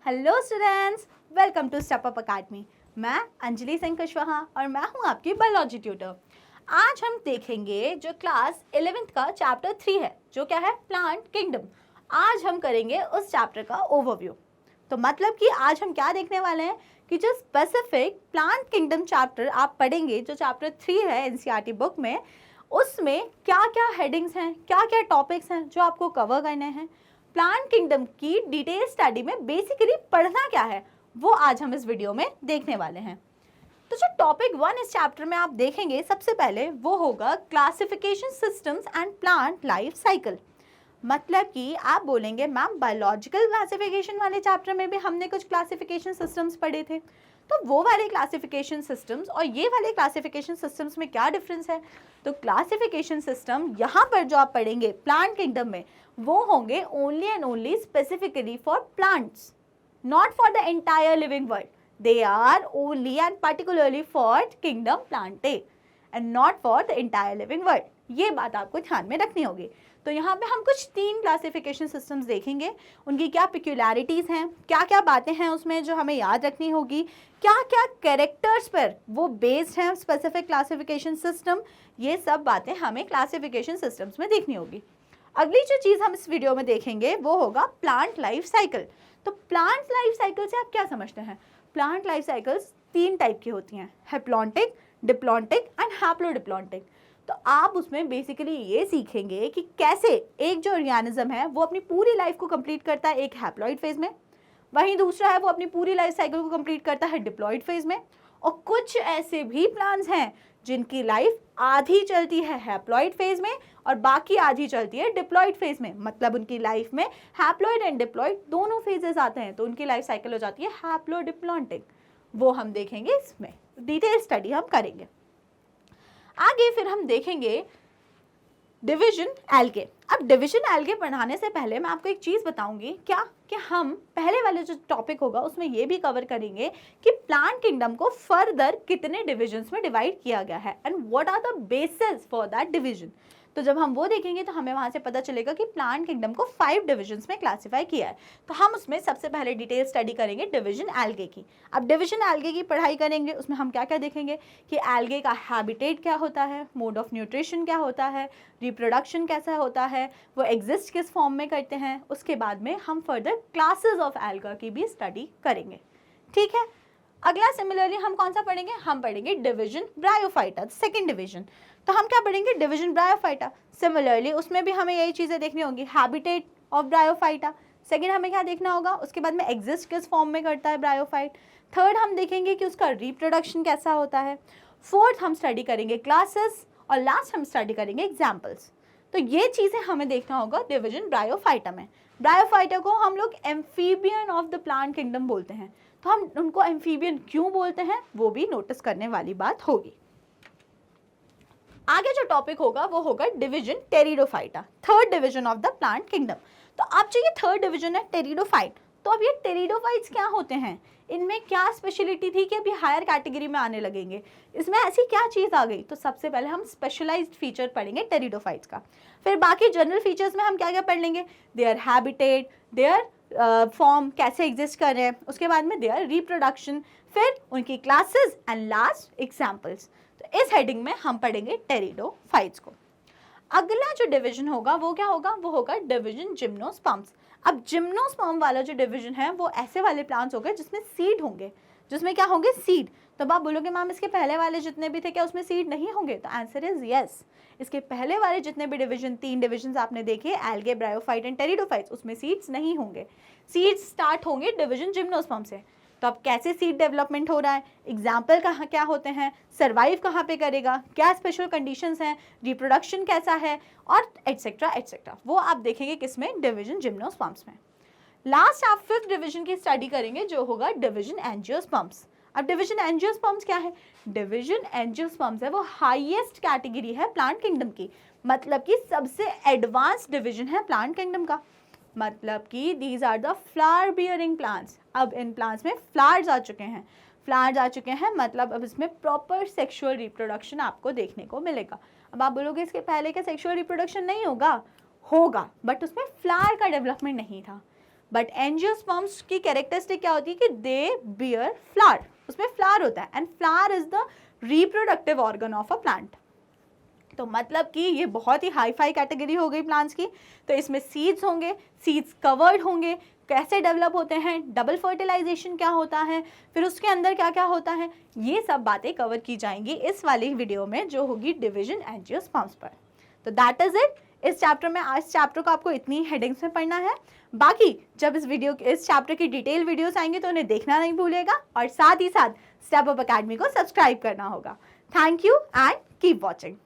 Hello students, welcome to Step Up Academy. मैं अंजलि सिंह कुशवाहा और मैं हूं आपकी बायोलॉजी ट्यूटर। आज हम देखेंगे जो क्लास 11th का चैप्टर 3 है, जो क्या है, प्लांट किंगडम। आज हम करेंगे उस चैप्टर का ओवरव्यू। तो मतलब कि आज हम क्या देखने वाले हैं कि जो स्पेसिफिक प्लांट किंगडम चैप्टर आप पढ़ेंगे, जो चैप्टर 3 है एनसीईआरटी बुक में, उसमें क्या क्या हेडिंग्स हैं, क्या क्या टॉपिक्स हैं जो आपको कवर करने हैं। प्लांट किंगडम की डिटेल स्टडी में बेसिकली पढ़ना क्या है, वो आज हम इस वीडियो में देखने वाले हैं। तो जो टॉपिक 1 इस चैप्टर में आप देखेंगे, सबसे पहले वो होगा classification systems and plant life cycle. मतलब कि आप बोलेंगे मैम बायोलॉजिकल क्लासिफिकेशन वाले चैप्टर में भी हमने कुछ क्लासिफिकेशन सिस्टम्स पढ़े थे, तो वो वाले क्लासिफिकेशन सिस्टम्स और ये वाले क्लासिफिकेशन सिस्टम्स में क्या डिफरेंस है। तो क्लासिफिकेशन सिस्टम यहाँ पर जो आप पढ़ेंगे प्लांट किंगडम में, वो होंगे only and only specifically for plants, not for the entire living world. They are only and particularly for kingdom plantae and not for the entire living world. ये बात आपको ध्यान में रखनी होगी। तो यहाँ पे हम कुछ 3 क्लासिफिकेशन सिस्टम्स देखेंगे, उनकी क्या पिक्यूलैरिटीज़ हैं, क्या क्या बातें हैं उसमें जो हमें याद रखनी होगी, क्या क्या कैरेक्टर्स पर वो बेस्ड हैं स्पेसिफिक क्लासिफिकेशन सिस्टम। ये सब बातें हमें क्लासिफिकेशन सिस्टम्स में देखनी होगी। अगली जो चीज़ हम इस वीडियो में देखेंगे वो होगा प्लांट लाइफ साइकिल। तो प्लांट लाइफ साइकिल से आप क्या समझते हैं? प्लांट लाइफ साइकिल्स 3 टाइप की होती हैं, हैप्लॉन्टिक, डिप्लॉन्टिक एंड हैप्लोडिप्लॉन्टिक। तो आप उसमें बेसिकली ये सीखेंगे कि कैसे एक जो ऑर्गेनिज्म है वो अपनी पूरी लाइफ को कंप्लीट करता है एक हैप्लॉइड फेज में, वहीं दूसरा है वो अपनी पूरी लाइफ साइकिल को कंप्लीट करता है डिप्लॉइड फेज में, और कुछ ऐसे भी प्लांट्स हैं जिनकी लाइफ आधी चलती है हैप्लॉइड फेज में और बाकी आधी चलती है डिप्लॉइड फेज में। मतलब उनकी लाइफ में हैप्लॉइड एंड डिप्लॉइड दोनों फेजेस आते हैं, तो उनकी लाइफ साइकिल हो जाती है हैप्लोडिप्लॉन्टिक। वो हम देखेंगे, इसमें डिटेल स्टडी हम करेंगे। आगे फिर हम देखेंगे डिवीजन एल्गे। अब डिवीजन एल्गे पढ़ाने से पहले मैं आपको एक चीज़ बताऊंगी, क्या कि हम पहले वाले जो टॉपिक होगा उसमें ये भी कवर करेंगे कि प्लांट किंगडम को फर्दर कितने डिविजन्स में डिवाइड किया गया है and what are the basis for that division. तो जब हम वो देखेंगे तो हमें वहाँ से पता चलेगा कि प्लांट किंगडम को 5 डिविजन्स में क्लासीफाई किया है। तो हम उसमें सबसे पहले डिटेल स्टडी करेंगे डिवीजन एल्गे की। अब डिवीजन एल्गे की पढ़ाई करेंगे, उसमें हम क्या क्या देखेंगे कि एल्गे का हैबिटेट क्या होता है, मोड ऑफ न्यूट्रिशन क्या होता है, रिप्रोडक्शन कैसा होता है, वो एग्जिस्ट किस फॉर्म में करते हैं। उसके बाद में हम फर्दर क्लासेस ऑफ एल्गा की भी स्टडी करेंगे। ठीक है, अगला सिमिलरली हम कौन सा पढ़ेंगे? हम पढ़ेंगे डिवीजन ब्रायोफाइटा, सेकंड डिवीजन। तो हम क्या पढ़ेंगे? Division bryophyta. सिमिलरली उसमें भी हमें यही चीज़ें देखनी होगी, हैबिटेट ऑफ ब्रायोफाइटा। सेकंड हमें क्या देखना होगा? उसके बाद में एग्जिस्ट किस फॉर्म में करता है ब्रायोफाइट। थर्ड हम देखेंगे कि उसका रिप्रोडक्शन कैसा होता है। फोर्थ हम स्टडी करेंगे क्लासेस, और लास्ट हम स्टडी करेंगे एग्जाम्पल्स। तो ये चीज़ें हमें देखना होगा डिवीजन ब्रायोफाइटा में। ब्रायोफाइटा को हम लोग amphibian of the plant kingdom बोलते हैं। तो हम उनको एम्फीबियन क्यों बोलते हैं वो भी नोटिस करने वाली बात होगी। आगे जो टॉपिक होगा वो होगा division pteridophyta, third division of the plant kingdom. तो अब जो ये थर्ड डिवीजन है टेरिडोफाइट, तो अब ये टेरिडोफाइट्स क्या होते हैं, इनमें क्या स्पेशलिटी थी कि अभी हायर कैटेगरी में आने लगेंगे, इसमें ऐसी क्या चीज़ आ गई? तो सबसे पहले हम स्पेशलाइज्ड फीचर पढ़ेंगे टेरिडोफाइट्स का। फिर बाकी जनरल फीचर्स में हम क्या क्या पढ़ लेंगे? देयर हैबिटेट, देयर फॉर्म कैसे एग्जिस्ट कर रहे हैं, उसके बाद में देयर रिप्रोडक्शन, फिर उनकी क्लासेस एंड लास्ट एग्जाम्पल्स। तो इस हेडिंग में हम पढ़ेंगे टेरिडोफाइट्स को। अगला जो डिवीजन होगा वो क्या होगा? वो होगा डिवीजन जिम्नोस्पर्म्स। अब जिम्नोस्पर्म वाला जो डिवीजन है वो ऐसे वाले प्लांट्स होंगे जिसमें सीड होंगे, जिसमें क्या होंगे? सीड। तो आप बोलोगे मैम इसके पहले वाले जितने भी थे क्या उसमें सीड नहीं होंगे? तो आंसर इज यस। इसके पहले वाले जितने भी डिवीजन, 3 डिविजन आपने देखे, एल्गे, ब्रायोफाइट एंड टेरिडोफाइट्स, उसमें सीड्स नहीं होंगे। सीड्स स्टार्ट होंगे डिवीजन जिम्नोस्पर्म से। तो अब कैसे सीड डेवलपमेंट हो रहा है, एग्जाम्पल कहाँ क्या होते हैं, सर्वाइव कहाँ पे करेगा, क्या स्पेशल कंडीशंस हैं, रिप्रोडक्शन कैसा है, और एटसेट्रा एटसेट्रा, वो आप देखेंगे किसमें? डिवीजन जिम्नोस्पर्म्स में। लास्ट आप 5th डिवीजन की स्टडी करेंगे जो होगा डिवीजन एंजियोस्पर्म्स। अब डिवीजन एंजियोस्पर्म्स क्या है? डिवीजन एंजियोस्पर्म्स है वो हाईएस्ट कैटेगरी है प्लांट किंगडम की, मतलब कि सबसे एडवांस डिवीजन है प्लांट किंगडम का। मतलब कि these are the flower bearing plants. अब इन प्लांट्स में फ्लावर्स आ चुके हैं, फ्लावर्स आ चुके हैं मतलब अब इसमें प्रॉपर सेक्सुअल रिप्रोडक्शन आपको देखने को मिलेगा। अब आप बोलोगे इसके पहले क्या सेक्सुअल रिप्रोडक्शन नहीं होगा? होगा, बट उसमें फ्लावर का डेवलपमेंट नहीं था। बट एंजियोस्पर्म्स की कैरेक्टरिस्टिक क्या होती है कि दे बियर फ्लावर, उसमें फ्लावर होता है, and flower is the reproductive organ of a plant. तो मतलब कि ये बहुत ही हाई फाई कैटेगरी हो गई प्लांट्स की। तो इसमें सीड्स होंगे, सीड्स कवर्ड होंगे, कैसे डेवलप होते हैं, डबल फर्टिलाइजेशन क्या होता है, फिर उसके अंदर क्या क्या होता है, ये सब बातें कवर की जाएंगी इस वाली वीडियो में जो होगी डिवीजन एंजियोस्पर्म्स पर। तो दैट इज इट इस चैप्टर में। आज चैप्टर को आपको इतनी हेडिंग्स में पढ़ना है। बाकी जब इस चैप्टर की डिटेल वीडियोस आएंगे तो उन्हें देखना नहीं भूलेगा, और साथ ही साथ स्टेप अप अकेडमी को सब्सक्राइब करना होगा। Thank you and keep watching.